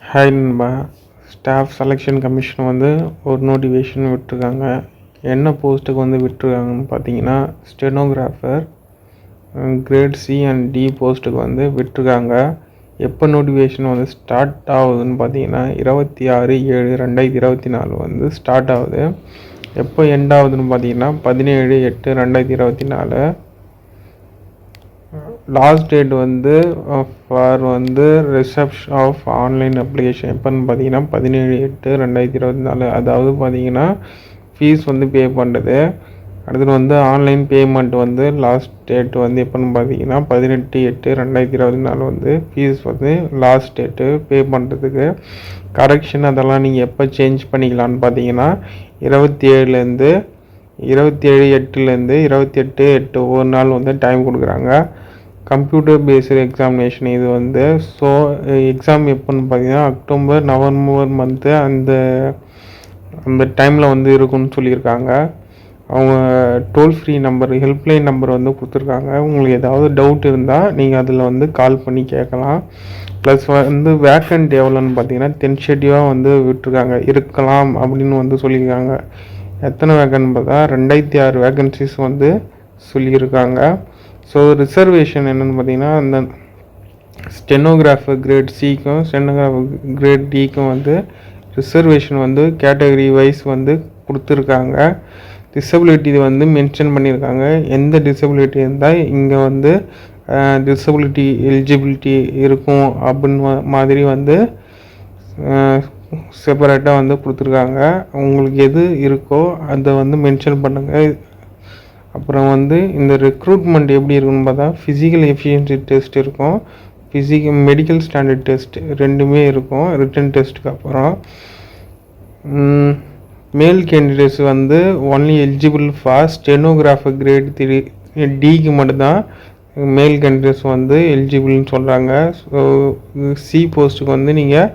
Hi நண்பா. Staff selection commission வந்து ஒரு நோட்டிஃபிகேஷன் விட்டுருக்காங்க. என்ன போஸ்ட்டுக்கு வந்து விட்டுருக்காங்கன்னு பார்த்தீங்கன்னா, stenographer grade C and D போஸ்ட்டுக்கு வந்து விட்டுருக்காங்க. எப்போ நோட்டிஃபிகேஷன் வந்து ஸ்டார்ட் ஆகுதுன்னு பார்த்தீங்கன்னா 26/7/2024 வந்து ஸ்டார்ட் ஆகுது. எப்போ எண்ட் ஆகுதுன்னு பார்த்தீங்கன்னா 17/8/2024. லாஸ்ட் டேட் வந்து ஃபார் வந்து ரிசப்ஷன் ஆஃப் ஆன்லைன் அப்ளிகேஷன் எப்போன்னு பார்த்தீங்கன்னா 17/8/2024. அதாவது பார்த்தீங்கன்னா ஃபீஸ் வந்து பே பண்ணுறது. அடுத்தது வந்து ஆன்லைன் பேமெண்ட் வந்து லாஸ்ட் டேட் வந்து எப்போன்னு பார்த்தீங்கன்னா 18/8/2024 வந்து ஃபீஸ் வந்து லாஸ்ட் டேட்டு பே பண்ணுறதுக்கு. கரெக்ஷன் அதெல்லாம் நீங்கள் எப்போ சேஞ்ச் பண்ணிக்கலான்னு பார்த்தீங்கன்னா 27/8 28/8 ஒரு நாள் வந்து டைம் கொடுக்குறாங்க. கம்ப்யூட்டர் பேஸ்டு எக்ஸாமினேஷன் இது வந்து. ஸோ எக்ஸாம் எப்போன்னு பார்த்தீங்கன்னா அக்டோபர் நவம்பர் மந்த்து அந்த டைமில் வந்து இருக்குன்னு சொல்லியிருக்காங்க. அவங்க toll free number helpline number வந்து கொடுத்துருக்காங்க. உங்களுக்கு ஏதாவது டவுட் இருந்தால் நீங்கள் அதில் வந்து கால் பண்ணி கேட்கலாம். ப்ளஸ் வந்து வேக்கண்ட் எவ்வளோன்னு பார்த்தீங்கன்னா டென்ஷேட்டிவாக வந்து விட்டுருக்காங்க இருக்கலாம் அப்படின்னு வந்து சொல்லியிருக்காங்க. எத்தனை வேக்கன்ட் பார்த்தா 2006 வேக்கன்சிஸ் வந்து சொல்லியிருக்காங்க. ஸோ ரிசர்வேஷன் என்னென்னு பார்த்தீங்கன்னா அந்த ஸ்டெனோகிராஃபர் கிரேட் சிக்கும் ஸ்டெனோகிராஃபர் கிரேட் டிக்கும் வந்து ரிசர்வேஷன் வந்து கேட்டகரி வைஸ் வந்து கொடுத்துருக்காங்க. டிசபிலிட்டி வந்து மென்ஷன் பண்ணியிருக்காங்க. எந்த டிசபிலிட்டி இருந்தால் இங்கே வந்து டிசபிலிட்டி எலிஜிபிலிட்டி இருக்கும் அப்படின்னு மாதிரி வந்து செப்பரேட்டாக வந்து கொடுத்துருக்காங்க. உங்களுக்கு எது இருக்கோ அதை வந்து மென்ஷன் பண்ணுங்கள். அப்புறம் வந்து இந்த ரெக்ரூட்மெண்ட் எப்படி இருக்குன்னு பார்த்தா ஃபிசிக்கல் எஃபிஷியன்சி டெஸ்ட் இருக்கும், மெடிக்கல் ஸ்டாண்டர்ட் டெஸ்ட் ரெண்டுமே இருக்கும் ரிட்டன் டெஸ்ட்டுக்கு அப்புறம். மேல் கேண்டிடேட்ஸ் வந்து only eligible for stenographer great 3 டிக்கு மட்டும்தான் மேல் கேண்டிடேட்ஸ் வந்து எலிஜிபிள்னு சொல்கிறாங்க. ஸோ சி போஸ்ட்டுக்கு வந்து நீங்கள்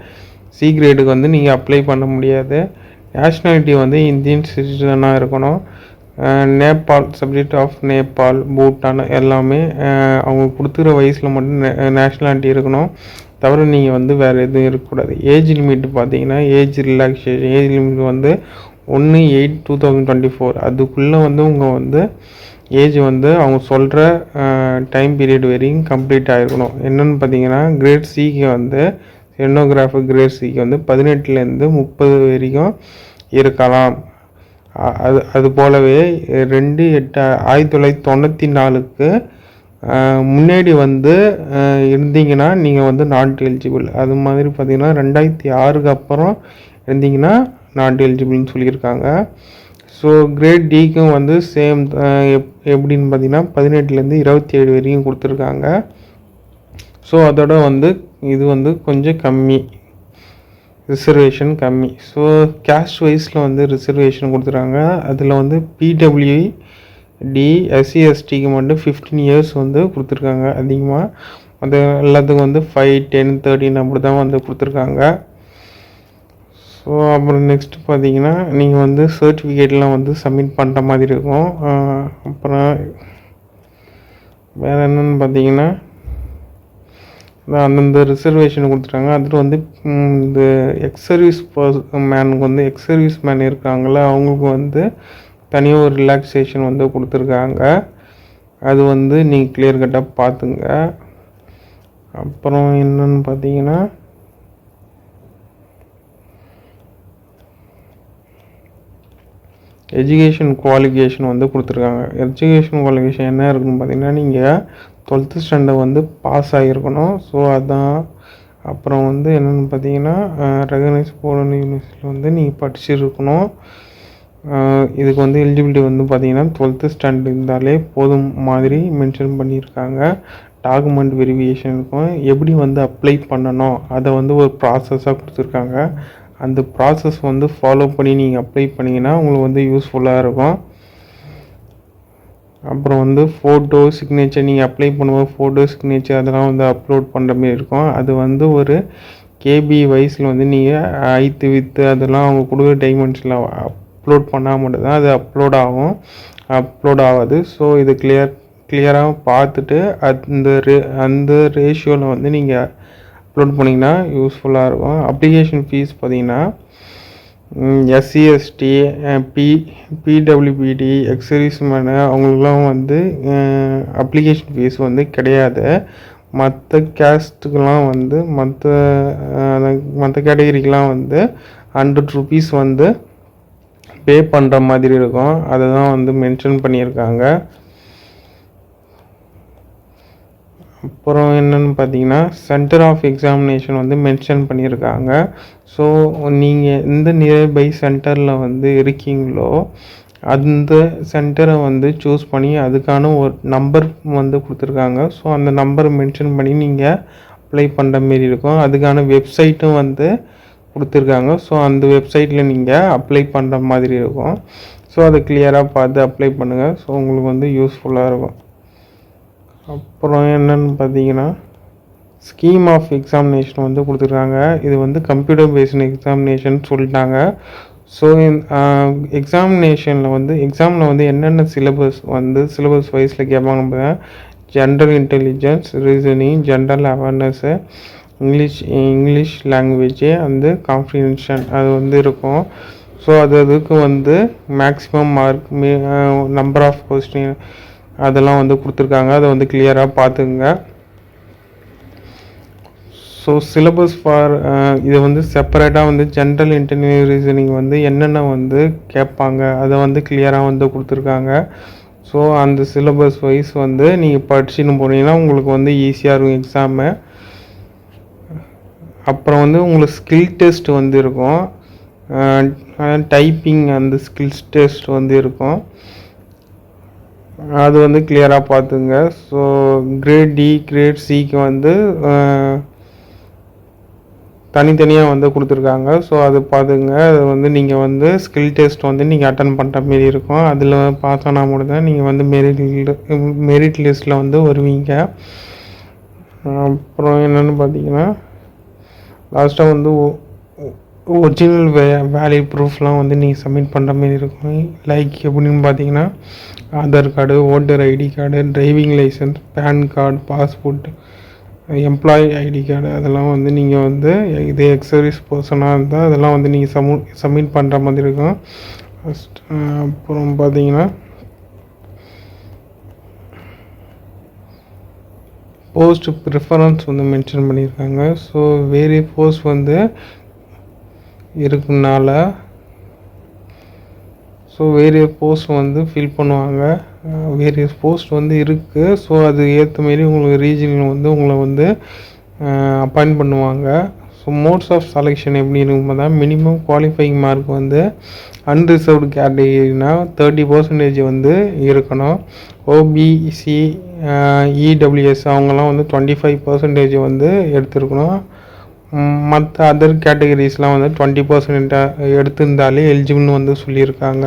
சி கிரேடுக்கு வந்து நீங்கள் அப்ளை பண்ண முடியாது. நேஷ்னாலிட்டி வந்து இந்தியன் சிட்டிசனாக இருக்கணும். நேபாள், சப்ஜெக்ட் ஆஃப் நேபாள், பூட்டான் எல்லாமே அவங்க கொடுத்துக்கிற வயசில் மட்டும் நேஷ்னாலிட்டி இருக்கணும். தவிர நீங்கள் வந்து வேறு எதுவும் இருக்கக்கூடாது. ஏஜ் லிமிட் பார்த்தீங்கன்னா ஏஜ் ரிலாக்ஸேஷன் ஏஜ் லிமிட் வந்து 1/8/2024 அதுக்குள்ளே வந்து உங்கள் வந்து ஏஜ் வந்து அவங்க சொல்கிற டைம் பீரியட் வரைக்கும் கம்ப்ளீட் ஆகிருக்கணும். என்னென்னு பார்த்தீங்கன்னா கிரேட் சிக்கு வந்து ஸ்டெனோகிராஃபர் கிரேட் சிக்கு வந்து 18 to 30 வரைக்கும் இருக்கலாம். அது போலவே 2/8/1994க்கு முன்னாடி வந்து இருந்தீங்கன்னா நீங்கள் வந்து நாட் எலிஜிபிள். அது மாதிரி பார்த்தீங்கன்னா 2006க்கு அப்புறம் இருந்தீங்கன்னா நாட் எலிஜிபிள்னு சொல்லியிருக்காங்க. ஸோ கிரேட் டிக்கும் வந்து சேம் எப்படின்னு பார்த்தீங்கன்னா 18 to 27 வரைக்கும் கொடுத்துருக்காங்க. ஸோ அதோட வந்து இது வந்து கொஞ்சம் கம்மி, ரிசர்வேஷன் கம்மி. ஸோ கேஸ்ட் வைஸில் வந்து ரிசர்வேஷன் கொடுத்துருக்காங்க. அதில் வந்து பிடபிள்யூடி எஸ்சி எஸ்டிக்கு மட்டும் 15 years வந்து கொடுத்துருக்காங்க அதிகமாக. அது எல்லாத்துக்கும் வந்து 5, 10, 13 அப்படி தான் வந்து கொடுத்துருக்காங்க. ஸோ அப்புறம் நெக்ஸ்ட்டு பார்த்தீங்கன்னா நீங்கள் வந்து சர்டிஃபிகேட்லாம் வந்து சப்மிட் பண்ணுற மாதிரி இருக்கும். அப்புறம் வேறு என்னென்னு பார்த்தீங்கன்னா அந்தந்த ரிசர்வேஷன் கொடுத்துட்டாங்க. அதில் வந்து இந்த எக்ஸ் சர்வீஸ் மேனுக்கு வந்து எக்ஸ் சர்வீஸ் மேன் இருக்காங்கள அவங்களுக்கு வந்து தனியாக ஒரு ரிலாக்ஸேஷன் வந்து கொடுத்துருக்காங்க. அது வந்து நீங்கள் கிளியர் கட்டாக பார்த்துங்க. அப்புறம் என்னன்னு பார்த்தீங்கன்னா எஜுகேஷன் குவாலிஃபிகேஷன் வந்து கொடுத்துருக்காங்க. எஜுகேஷன் குவாலிஃபிகேஷன் என்ன இருக்குன்னு பார்த்தீங்கன்னா நீங்கள் 12th ஸ்டாண்டர்ட் வந்து பாஸ் ஆகிருக்கணும். ஸோ அதான். அப்புறம் வந்து என்னென்னு பார்த்தீங்கன்னா ரெகனைஸ் போர்டு யூனிவர்சிட்டியில் வந்து நீங்கள் படிச்சிருக்கணும். இதுக்கு வந்து எலிஜிபிலிட்டி வந்து பார்த்தீங்கன்னா 12th ஸ்டாண்டர்ட் இருந்தாலே போதும் மாதிரி மென்ஷன் பண்ணியிருக்காங்க. டாக்குமெண்ட் வெரிஃபிகேஷன் இருக்கும். எப்படி வந்து அப்ளை பண்ணணும் அதை வந்து ஒரு ப்ராசஸாக கொடுத்துருக்காங்க. அந்த ப்ராசஸ் வந்து ஃபாலோ பண்ணி நீங்கள் அப்ளை பண்ணிங்கன்னா உங்களுக்கு வந்து யூஸ்ஃபுல்லாக இருக்கும். அப்புறம் வந்து ஃபோட்டோ சிக்னேச்சர் நீங்கள் அப்ளை பண்ணும்போது ஃபோட்டோ சிக்னேச்சர் அதெல்லாம் வந்து அப்லோட் பண்ணுற மாதிரி இருக்கும். அது வந்து ஒரு கேபி வைஸில் வந்து நீங்கள் ஹைட்டு வித்து அதெல்லாம் அவங்க கொடுக்குற டைமென்ஷனில் அப்லோட் பண்ணால் மட்டும்தான் அது அப்லோட் ஆகாது. ஸோ இது கிளியராக பார்த்துட்டு அந்த ரேஷியோவில் வந்து நீங்கள் அப்லோட் பண்ணிங்கன்னா யூஸ்ஃபுல்லாக இருக்கும். அப்ளிகேஷன் ஃபீஸ் பார்த்தீங்கன்னா எஸ்சி எஸ்டி பிடபிள்யூபிடி எக்ஸர்வீஸ்மேனு அவங்களுக்குலாம் வந்து அப்ளிகேஷன் ஃபீஸ் வந்து கிடையாது. மற்ற கேஸ்ட்டுக்கெலாம் வந்து மற்ற கேட்டகரிக்கெலாம் வந்து 100 rupees வந்து பே பண்ணுற மாதிரி இருக்கும். அதை தான் வந்து மென்ஷன் பண்ணியிருக்காங்க. அப்புறம் என்னென்னு பார்த்தீங்கன்னா சென்டர் ஆஃப் எக்ஸாமினேஷன் வந்து மென்ஷன் பண்ணியிருக்காங்க. ஸோ நீங்கள் எந்த நியர்பை சென்டரில் வந்து இருக்கீங்களோ அந்த சென்டரை வந்து சூஸ் பண்ணி அதுக்கான ஒரு நம்பர் வந்து கொடுத்துருக்காங்க. ஸோ அந்த நம்பரை மென்ஷன் பண்ணி நீங்கள் அப்ளை பண்ணுற மாரி இருக்கும். அதுக்கான வெப்சைட்டும் வந்து கொடுத்துருக்காங்க. ஸோ அந்த வெப்சைட்டில் நீங்கள் அப்ளை பண்ணுற மாதிரி இருக்கும். ஸோ அதை கிளியராக பார்த்து அப்ளை பண்ணுங்கள். ஸோ உங்களுக்கு வந்து யூஸ்ஃபுல்லாக இருக்கும். அப்புறம் என்னென்னு பார்த்தீங்கன்னா ஸ்கீம் ஆஃப் எக்ஸாமினேஷன் வந்து கொடுத்துருக்காங்க. இது வந்து கம்ப்யூட்டர் பேஸ்டு எக்ஸாமினேஷன் சொல்லிட்டாங்க. ஸோ எக்ஸாமினேஷனில் வந்து என்னென்ன சிலபஸ் வைஸில் கேட்பாங்க. General intelligence, reasoning, general awareness, English language வந்து காம்ப்ரிஹென்ஷன் அது வந்து இருக்கும். ஸோ அதுக்கு வந்து maximum mark number of question அதெல்லாம் வந்து கொடுத்துருக்காங்க. அதை வந்து கிளியராக பார்த்துக்குங்க. ஸோ சிலபஸ் இதை வந்து செப்பரேட்டாக வந்து ஜென்ரல் இன்டெலிஜென்ஸ் ரீசனிங் வந்து என்னென்ன வந்து கேட்பாங்க அதை வந்து கிளியராக வந்து கொடுத்துருக்காங்க. ஸோ அந்த சிலபஸ் வைஸ் வந்து நீங்கள் படிச்சுன்னு போனீங்கன்னா உங்களுக்கு வந்து ஈஸியாக இருக்கும் எக்ஸாமு. அப்புறம் வந்து உங்களுக்கு ஸ்கில் டெஸ்ட் வந்து இருக்கும். டைப்பிங் அந்த ஸ்கில்ஸ் டெஸ்ட் வந்து இருக்கும். அது வந்து கிளியராக பார்த்துங்க. ஸோ கிரேட் டி, கிரேட் சிக்கு வந்து தனித்தனியாக வந்து கொடுத்துருக்காங்க. ஸோ அது பார்த்துங்க. அது வந்து நீங்கள் வந்து ஸ்கில் டெஸ்ட் வந்து நீங்கள் அட்டன் பண்ணுற மாரி இருக்கும். அதில் பாஸ் ஆனால் மட்டும் தான் நீங்கள் வந்து மெரிட் லிஸ்ட்டில் வந்து வருவீங்க. அப்புறம் என்னென்னு பார்த்தீங்கன்னா லாஸ்ட்டாக வந்து ஒரிஜினல் வேலிட் ப்ரூஃப்லாம் வந்து நீங்கள் சப்மிட் பண்ணுற மாரி இருக்கும். லைக் எப்படின்னு பார்த்தீங்கன்னா Aadhaar card, voter ID card, driving licence, pan card, passport, employee ID card அதெல்லாம் வந்து நீங்கள் வந்து இதே எக்ஸர்வீஸ் பர்சனாக இருந்தால் அதெல்லாம் வந்து நீங்கள் சப்மிட் பண்ணுற மாதிரி இருக்கும். அப்புறம் பார்த்தீங்கன்னா போஸ்ட் ப்ரிஃபரன்ஸ் வந்து மென்ஷன் பண்ணியிருக்காங்க. ஸோ வேறு போஸ்ட் வந்து இருக்குனால ஸோ வேரியஸ் போஸ்ட் வந்து ஃபில் பண்ணுவாங்க. வேரியஸ் போஸ்ட் வந்து இருக்குது. ஸோ அது ஏற்ற மாரி உங்களுக்கு ரீஜனில் வந்து உங்களை வந்து அப்பாயிண்ட் பண்ணுவாங்க. ஸோ மோட்ஸ் ஆஃப் செலெக்ஷன் எப்படி இருக்கும்போது தான் மினிமம் குவாலிஃபைங் மார்க் வந்து அன்ரிசர்வ்டு கேட்டகரினா 30% வந்து இருக்கணும். ஓபிசி, இடபிள்யூஎஸ் அவங்கெல்லாம் வந்து 25% வந்து எடுத்துருக்கணும். மற்ற அதர் கேட்டகரிஸ்லாம் வந்து 20% எடுத்திருந்தாலே எலிஜிபிள்னு வந்து சொல்லியிருக்காங்க.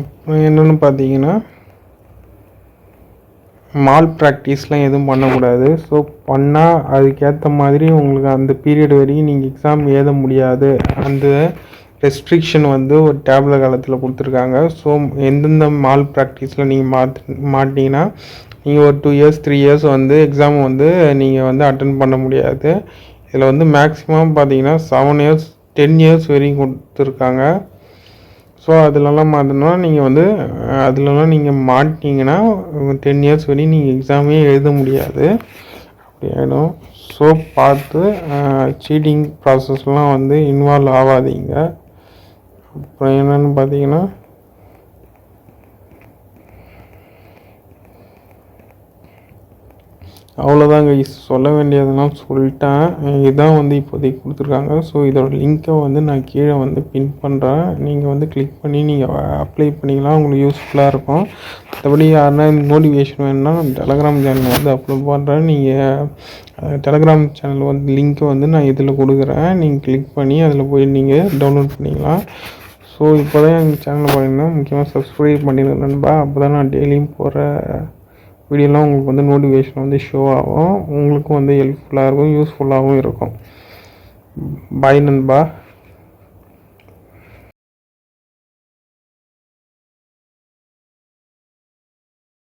அப்புறம் என்னென்னு பார்த்தீங்கன்னா மால் ப்ராக்டிஸ்லாம் எதுவும் பண்ணக்கூடாது. ஸோ பண்ணால் அதுக்கேற்ற மாதிரி உங்களுக்கு அந்த பீரியட் வரைக்கும் நீங்கள் எக்ஸாம் எழுத முடியாது. அந்த ரெஸ்ட்ரிக்ஷன் வந்து ஒரு டேப்லெட் காலத்தில் கொடுத்துருக்காங்க. ஸோ எந்தெந்த மால் ப்ராக்டிஸில் நீங்கள் மாட்டிங்கன்னா நீங்கள் ஒரு 2 years 3 years வந்து எக்ஸாம் வந்து நீங்கள் வந்து அட்டன் பண்ண முடியாது. இதில் வந்து மேக்ஸிமம் பார்த்தீங்கன்னா 7 years 10 years வரைக்கும் கொடுத்துருக்காங்க. ஸோ அதிலலாம் மாற்றினா நீங்கள் வந்து அதிலலாம் நீங்கள் மாட்டிங்கன்னா 10 years வரையும் நீங்கள் எக்ஸாமே எழுத முடியாது. அப்படி ஆகிடும். ஸோ பார்த்து சீட்டிங் ப்ராசஸ்லாம் வந்து இன்வால்வ் ஆகாதீங்க. அப்புறம் என்னென்னு பார்த்தீங்கன்னா அவ்வளோதாங்க. சொல்ல வேண்டியதெல்லாம் சொல்லிட்டேன். இதுதான் வந்து இப்போதைக்கு கொடுத்துருக்காங்க. ஸோ இதோட லிங்க்கை வந்து நான் கீழே வந்து பின் பண்ணுறேன். நீங்கள் வந்து கிளிக் பண்ணி நீங்கள் அப்ளை பண்ணிக்கலாம். உங்களுக்கு யூஸ்ஃபுல்லாக இருக்கும். மற்றபடி யாருன்னா நோட்டிஃபிகேஷன் வேணுன்னா டெலகிராம் சேனல் வந்து அப்லோட் பண்ணுறேன். நீங்கள் டெலகிராம் சேனல் வந்து லிங்க்கை வந்து நான் இதில் கொடுக்குறேன். நீங்கள் கிளிக் பண்ணி அதில் போய் நீங்கள் டவுன்லோட் பண்ணிக்கலாம். ஸோ இப்போ தான் எங்கள் சேனலில் பார்த்தீங்கன்னா முக்கியமாக சப்ஸ்கிரைப் பண்ணிடுங்க நண்பா. அப்போ தான் நான் டெய்லியும் போகிற வீடியோலாம் உங்களுக்கு வந்து நோட்டிஃபிகேஷன் வந்து ஷோ ஆகும். உங்களுக்கும் வந்து ஹெல்ப்ஃபுல்லாக இருக்கும், யூஸ்ஃபுல்லாகவும் இருக்கும். பாய் நண்பா.